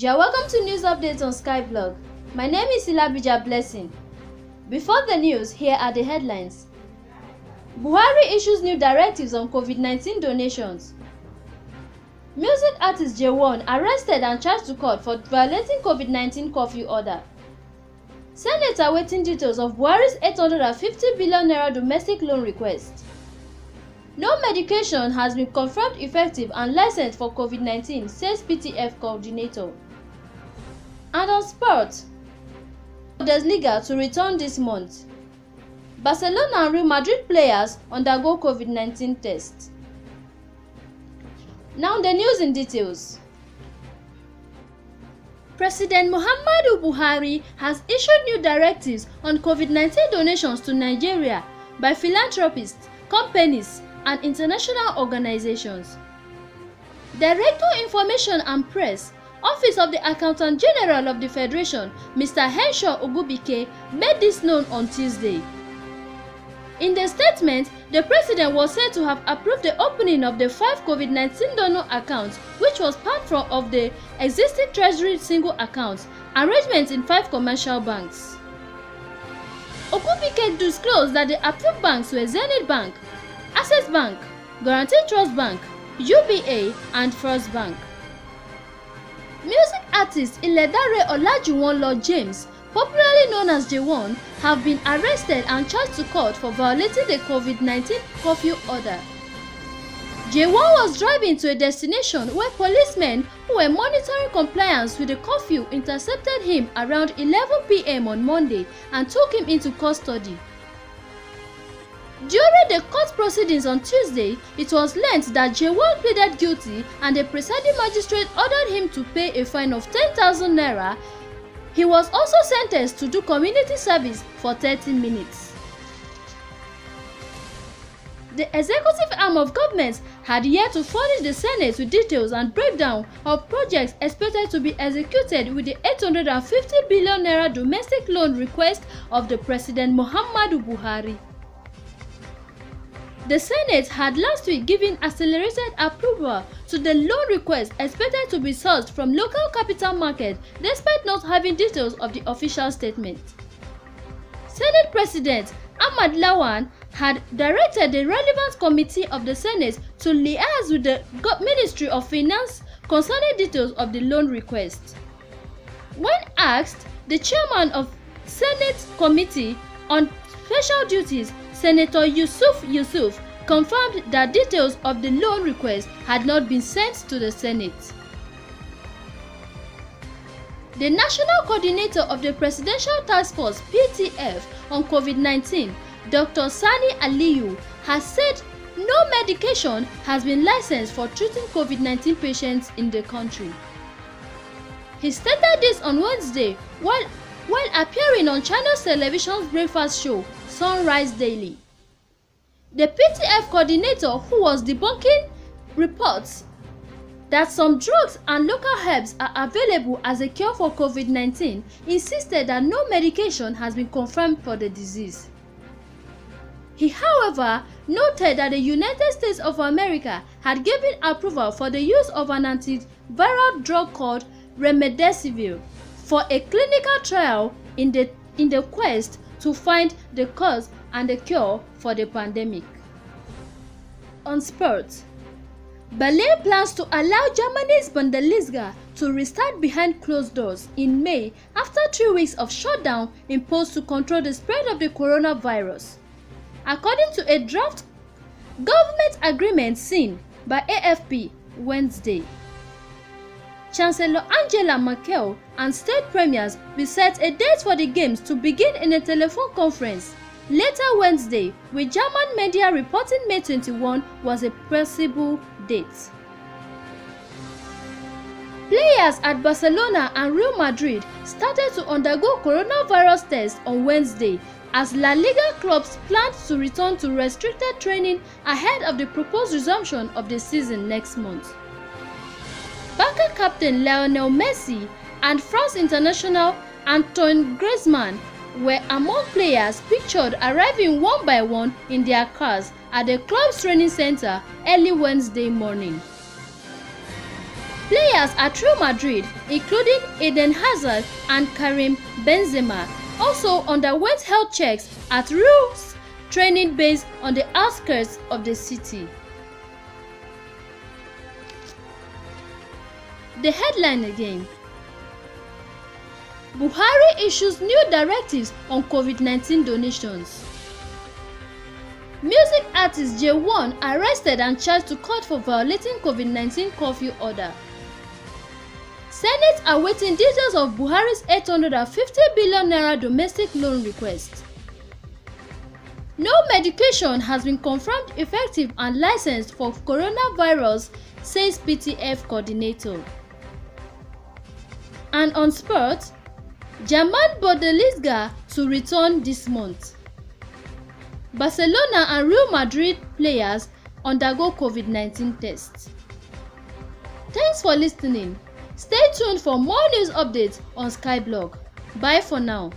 Welcome to news updates on Skyblog. My name is Ilabija Blessing. Before the news, here are the headlines. Buhari issues new directives on COVID-19 donations. Music artist J1 arrested and charged to court for violating COVID-19 curfew order. Senate awaiting details of Buhari's 850 billion naira domestic loan request. No medication has been confirmed effective and licensed for COVID-19, says PTF coordinator. And on sports, Bundesliga to return this month. Barcelona and Real Madrid players undergo COVID-19 test. Now the news in details. President Muhammadu Buhari has issued new directives on COVID-19 donations to Nigeria by philanthropists, companies, and international organizations. Director Information and Press, Office of the Accountant General of the Federation, Mr. Henshaw Ogubike, made this known on Tuesday. In the statement, the president was said to have approved the opening of the 5 COVID-19 donor accounts, which was part of the existing Treasury single accounts arrangements in 5 commercial banks. Ogubike disclosed that the approved banks were Zenith Bank, Access Bank, Guaranty Trust Bank, UBA, and First Bank. Music artist Iledare Olajuwon Lord James, popularly known as J1, have been arrested and charged to court for violating the COVID-19 curfew order. J1 was driving to a destination where policemen who were monitoring compliance with the curfew intercepted him around 11 p.m. on Monday and took him into custody. During the court proceedings on Tuesday, it was learned that J1 pleaded guilty and the presiding magistrate ordered him to pay a fine of 10,000 naira. He was also sentenced to do community service for 30 minutes. The executive arm of government had yet to furnish the Senate with details and breakdown of projects expected to be executed with the 850 billion naira domestic loan request of the President Muhammadu Buhari. The Senate had last week given accelerated approval to the loan request expected to be sourced from local capital markets despite not having details of the official statement. Senate President Ahmad Lawan had directed the relevant committee of the Senate to liaise with the Ministry of Finance concerning details of the loan request. When asked, the chairman of Senate Committee on Special Duties, Senator Yusuf confirmed that details of the loan request had not been sent to the Senate. The National Coordinator of the Presidential Task Force (PTF) on COVID-19, Dr. Sani Aliyu, has said no medication has been licensed for treating COVID-19 patients in the country. He stated this on Wednesday while appearing on Channels Television's breakfast show, Sunrise Daily. The PTF coordinator, who was debunking reports that some drugs and local herbs are available as a cure for COVID-19, insisted that no medication has been confirmed for the disease. He, however, noted that the United States of America had given approval for the use of an antiviral drug called Remdesivir for a clinical trial in the quest to find the cause and the cure for the pandemic. On sports, Berlin plans to allow Germany's Bundesliga to restart behind closed doors in May after 3 weeks of shutdown imposed to control the spread of the coronavirus, according to a draft government agreement seen by AFP Wednesday. Chancellor Angela Merkel and state premiers will set a date for the games to begin in a telephone conference later Wednesday, with German media reporting May 21 was a possible date. Players at Barcelona and Real Madrid started to undergo coronavirus tests on Wednesday as La Liga clubs planned to return to restricted training ahead of the proposed resumption of the season next month. Barca captain Lionel Messi and France international Antoine Griezmann were among players pictured arriving one by one in their cars at the club's training center early Wednesday morning. Players at Real Madrid, including Eden Hazard and Karim Benzema, also underwent health checks at Real's training base on the outskirts of the city. The headline again. Buhari issues new directives on COVID-19 donations. Music artist J1 arrested and charged to court for violating COVID-19 curfew order. Senate awaiting details of Buhari's 850 billion naira domestic loan request. No medication has been confirmed effective and licensed for coronavirus, says PTF coordinator. And on sports, German Bundesliga to return this month. Barcelona and Real Madrid players undergo COVID-19 tests. Thanks for listening. Stay tuned for more news updates on Skyblog. Bye for now.